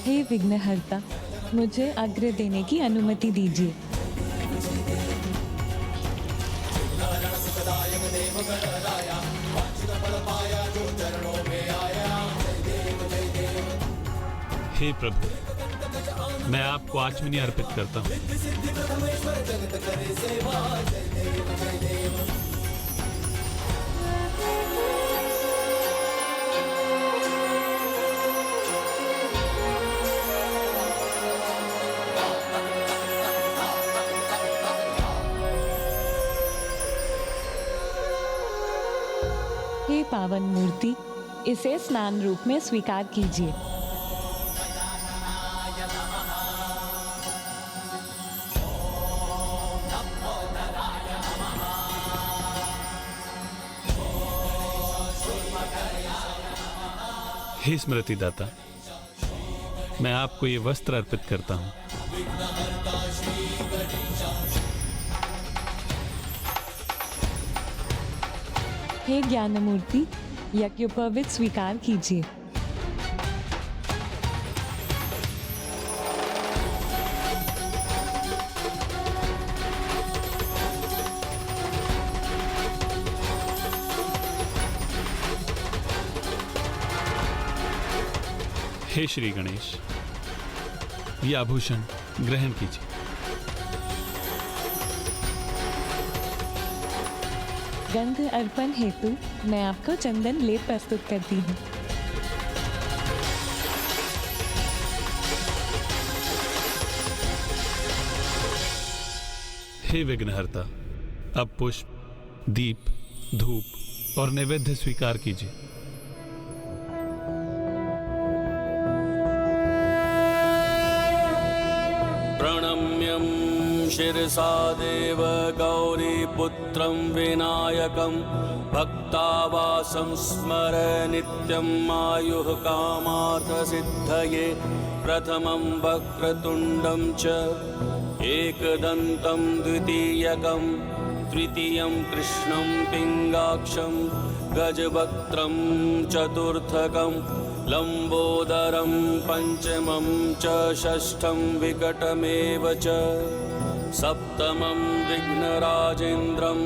हे विघ्नहर्ता, मुझे अग्र देने की अनुमति दीजिए। हे प्रभु, मैं आपको आचमनी अर्पित करता हूँ। हे पावन मूर्ति, इसे स्नान रूप में स्वीकार कीजिए। हे स्मृति दाता, मैं आपको ये वस्त्र अर्पित करता हूँ। हे ज्ञान मूर्ति, यज्ञोपवीत स्वीकार कीजिए। हे श्री गणेश, ये आभूषण ग्रहण कीजिए। गंध अर्पण हेतु मैं आपको चंदन लेप प्रस्तुत करती हूँ। हे विघ्नहर्ता, अब पुष्प, दीप, धूप और नैवेद्य स्वीकार कीजिए। प्रणम्यं शिरसा देव गौरीपुत्रं विनायकं भक्तावासं स्मर नित्यम् आयुः कामार्थसिद्धये। प्रथमं वक्रतुण्डं च एकदन्तं द्वितीयकं तृतीयं कृष्णं पिङ्गाक्षं गजवक्त्रं चतुर्थकं लंबोदरं पंचमं च षष्ठं विकटमेव च सप्तमं विघ्नराजेन्द्रं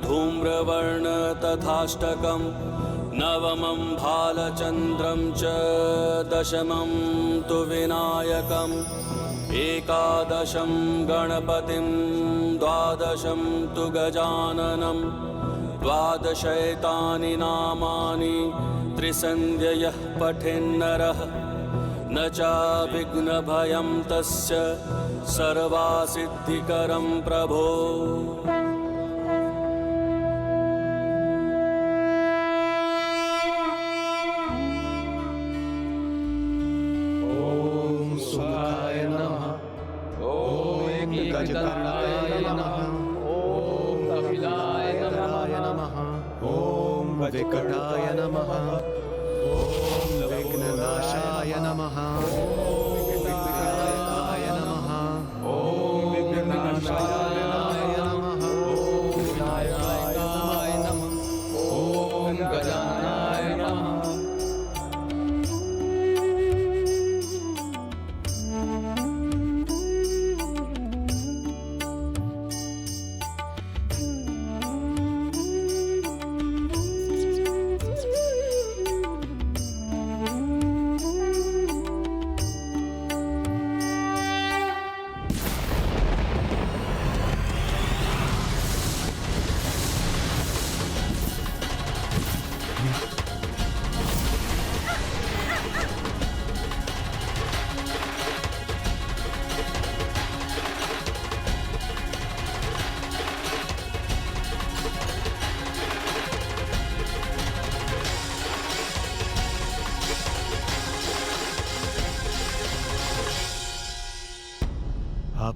धूम्रवर्ण तथाष्टकं नवमं भालचन्द्रं च दशमं तु विनायकम् एकादशं गणपतिं द्वादशं तु गजाननं द्वादशैतानि नामानि त्रिसन्ध्ययः पठेन्नरः न चाभिघ्नभयं तस्य सर्वासिद्धिकरं प्रभो। ओम सुखाय नमः। ओम गजकर्णाय नमः। ओम कपिलाय नमः। ओम विकटाय नमः। ओम विघ्ननाशाय नमः। ओम विघ्ननाशाय नमः। ओम विघ्ननाशाय नमः। ओम विनायकाय नमः। ओम गजाननाय नमः।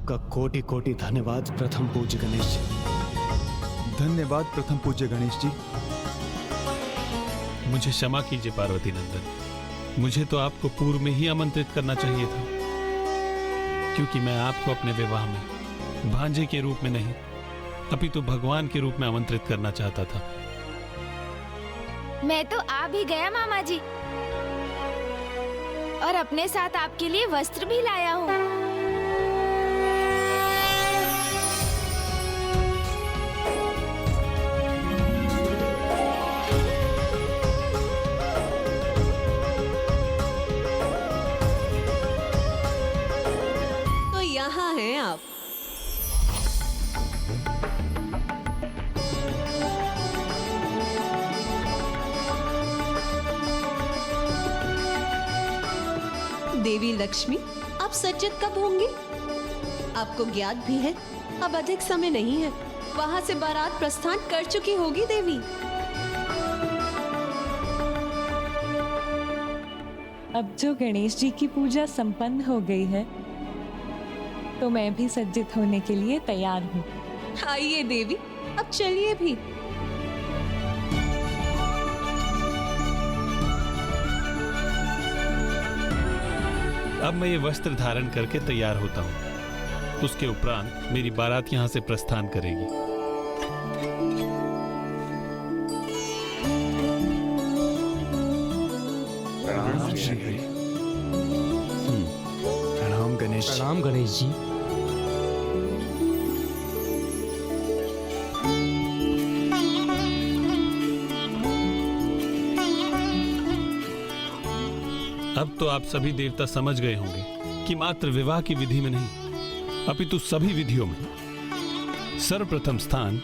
आपका कोटि कोटि धन्यवाद प्रथम पूज्य गणेश जी। धन्यवाद प्रथम पूज्य गणेश जी। मुझे क्षमा कीजिए पार्वती नंदन, मुझे तो आपको पूर्व में ही आमंत्रित करना चाहिए था, क्योंकि मैं आपको अपने विवाह में भांजे के रूप में नहीं अपितु भगवान के रूप में आमंत्रित करना चाहता था। मैं तो आ भी गया मामा जी, और अपने साथ आपके लिए वस्त्र भी लाया हूँ। तो यहाँ हैं आप। देवी लक्ष्मी, आप सज्जित कब होंगी? आपको ज्ञात भी है अब अधिक समय नहीं है, वहां से बारात प्रस्थान कर चुकी होगी देवी। अब जो गणेश जी की पूजा संपन्न हो गई है, तो मैं भी सज्जित होने के लिए तैयार हूँ। आइए देवी, अब चलिए भी। अब मैं ये वस्त्र धारण करके तैयार होता हूँ, उसके उपरांत मेरी बारात यहाँ से प्रस्थान करेगी। प्रणाम श्री हरि। प्रणाम गणेश जी। प्रणाम गणेश जी। अब तो आप सभी देवता समझ गए होंगे कि मात्र विवाह की विधि में नहीं अपितु सभी विधियों में सर्वप्रथम स्थान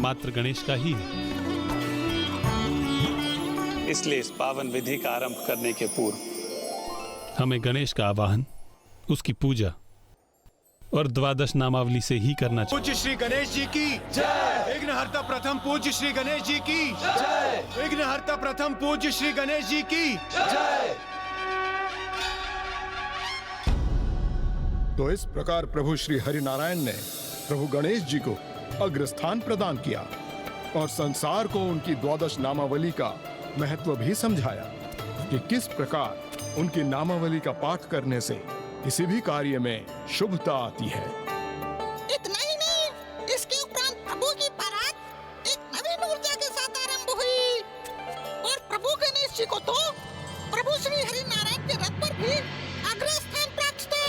मात्र गणेश का ही है। इसलिए इस पावन विधि का आरंभ करने के पूर्व हमें गणेश का आवाहन, उसकी पूजा और द्वादश नामावली से ही करना चाहिए। पूज्य श्री गणेश जी की जय। विघ्नहर्ता प्रथम पूज्य श्री गणेश जी की जय। विघ्नहर्ता प्रथम पूज्य श्री गणेश जी की जय। तो इस प्रकार प्रभु श्री हरिनारायण ने प्रभु गणेश जी को अग्रस्थान प्रदान किया और संसार को उनकी द्वादश नामावली का महत्व भी समझाया कि किस प्रकार उनकी नामावली का पाठ करने से किसी भी कार्य में शुभता आती है। इतना ही नहीं, इसके उपरांत प्रभु की बारात एक नवीन ऊर्जा के साथ आरंभ हुई और प्रभु गणेश जी को तो प्रभु श्री हरिनारायण के रथ पर भी अग्रस्थान प्राप्त था।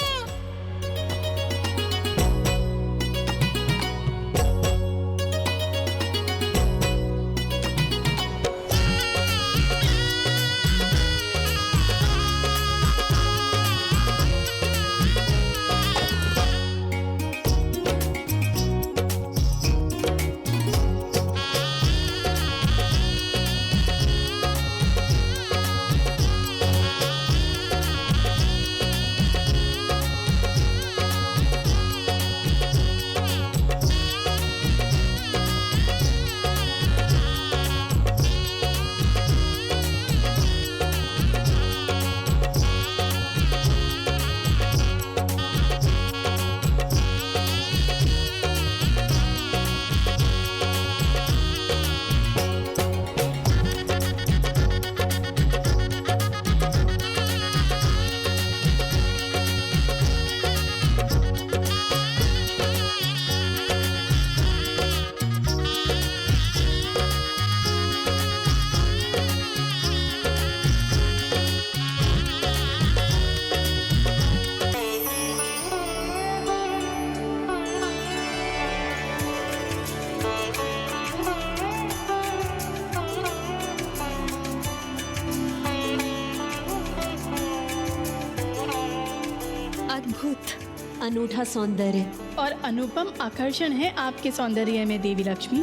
अनूठा सौंदर्य और अनुपम आकर्षण है आपके सौंदर्य में देवी लक्ष्मी।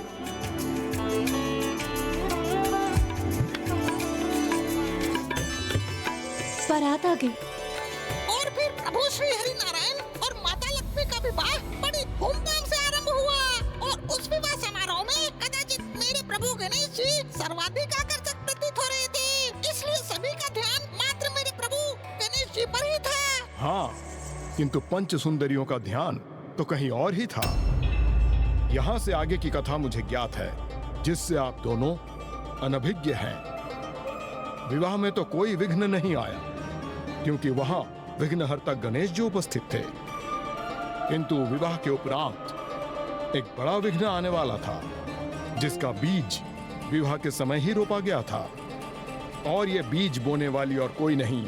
बारात आ गई और फिर प्रभु श्री हरिनारायण और माता लक्ष्मी का विवाह बड़ी धूमधाम से आरंभ हुआ और उस विवाह समारोह में कदाचित मेरे प्रभु गणेश जी सर्वाधिक आकर्षक प्रतीत हो रहे थे, इसलिए सभी का ध्यान मात्र मेरे प्रभु गणेश जी पर ही था। हाँ, किंतु पंच सुंदरियों का ध्यान तो कहीं और ही था। यहां से आगे की कथा मुझे ज्ञात है, जिससे आप दोनों अनभिज्ञ हैं। विवाह में तो कोई विघ्न नहीं आया, क्योंकि वहां विघ्नहर्ता गणेश जी उपस्थित थे। किंतु विवाह के उपरांत एक बड़ा विघ्न आने वाला था, जिसका बीज विवाह के समय ही रोपा गया था। और यह बीज बोने वाली और कोई नहीं,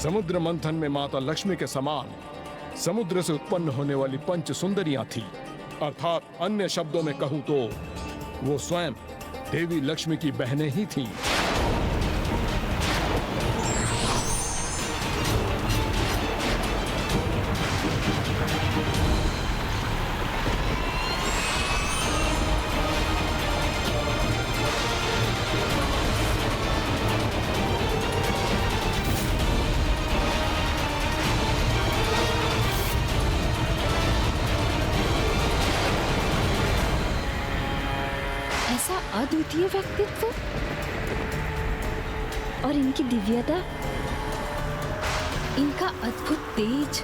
समुद्र मंथन में माता लक्ष्मी के समान समुद्र से उत्पन्न होने वाली पंच सुंदरियां थी। अर्थात अन्य शब्दों में कहूं तो वो स्वयं देवी लक्ष्मी की बहनें ही थीं। ऐसा अद्वितीय व्यक्तित्व और इनकी दिव्यता, इनका अद्भुत तेज,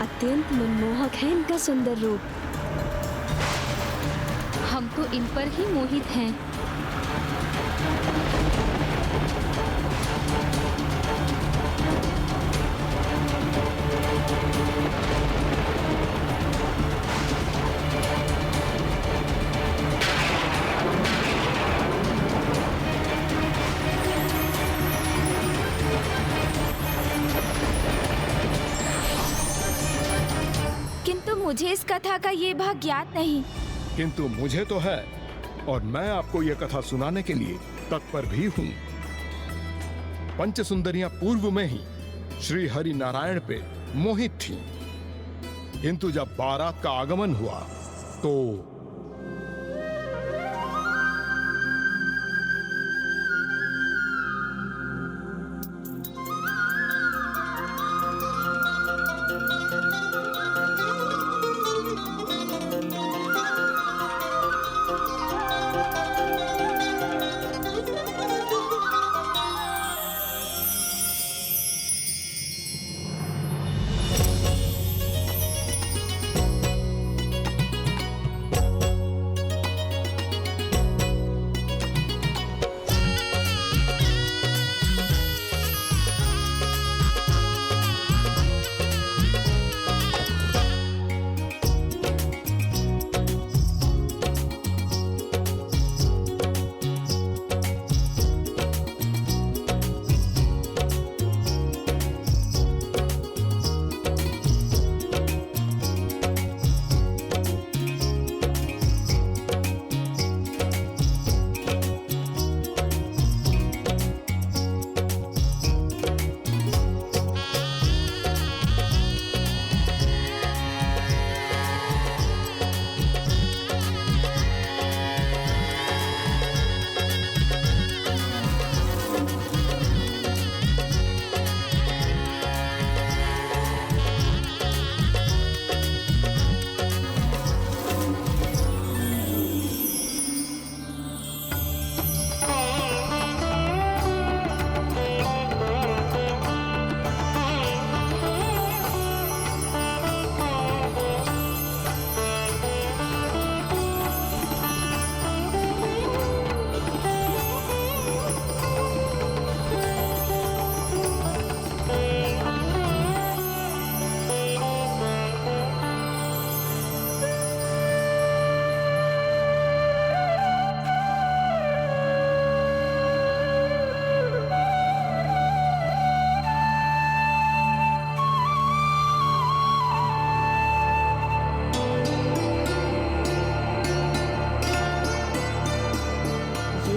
अत्यंत मनमोहक है इनका सुंदर रूप। हम तो इन पर ही मोहित हैं। मुझे इस कथा का ये भाग ज्ञात नहीं। किंतु मुझे तो है, और मैं आपको यह कथा सुनाने के लिए तत्पर भी हूं। पंच सुंदरियां पूर्व में ही श्री हरि नारायण पे मोहित थीं, किंतु जब बारात का आगमन हुआ तो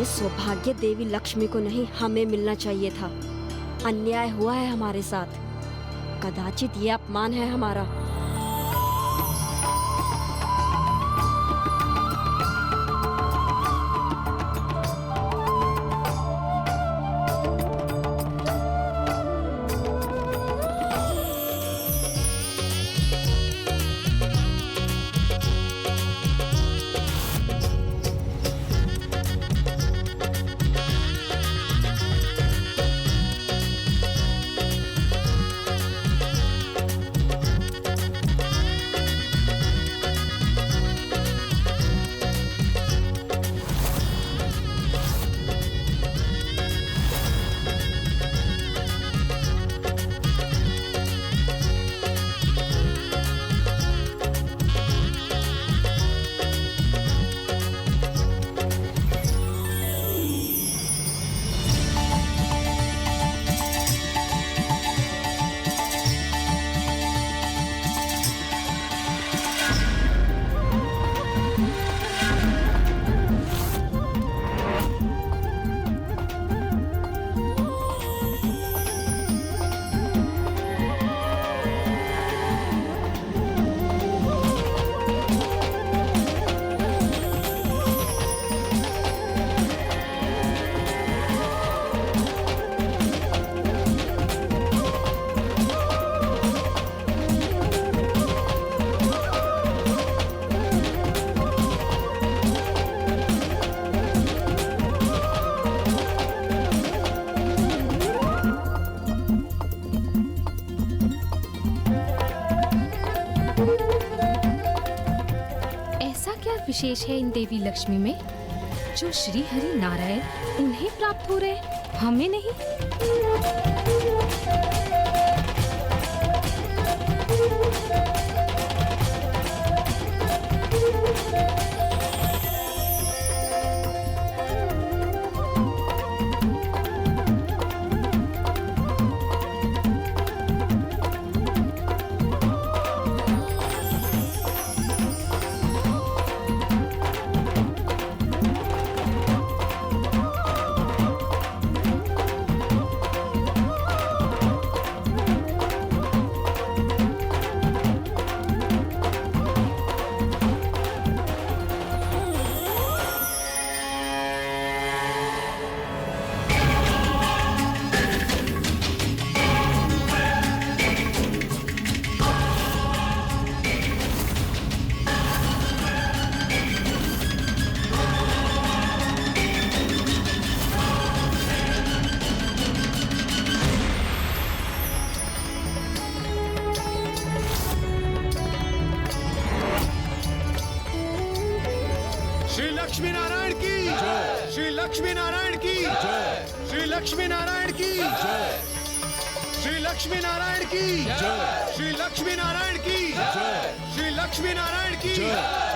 सौभाग्य देवी लक्ष्मी को नहीं, हमें मिलना चाहिए था। अन्याय हुआ है हमारे साथ। कदाचित ये अपमान है हमारा। विशेष है इन देवी लक्ष्मी में जो श्री हरि नारायण उन्हें प्राप्त हो रहे, हमें नहीं? श्री लक्ष्मी नारायण की जय। श्री लक्ष्मी नारायण की जय। श्री लक्ष्मी नारायण की जय। श्री लक्ष्मी नारायण की जय। श्री लक्ष्मी नारायण की जय। श्री लक्ष्मी नारायण की जय।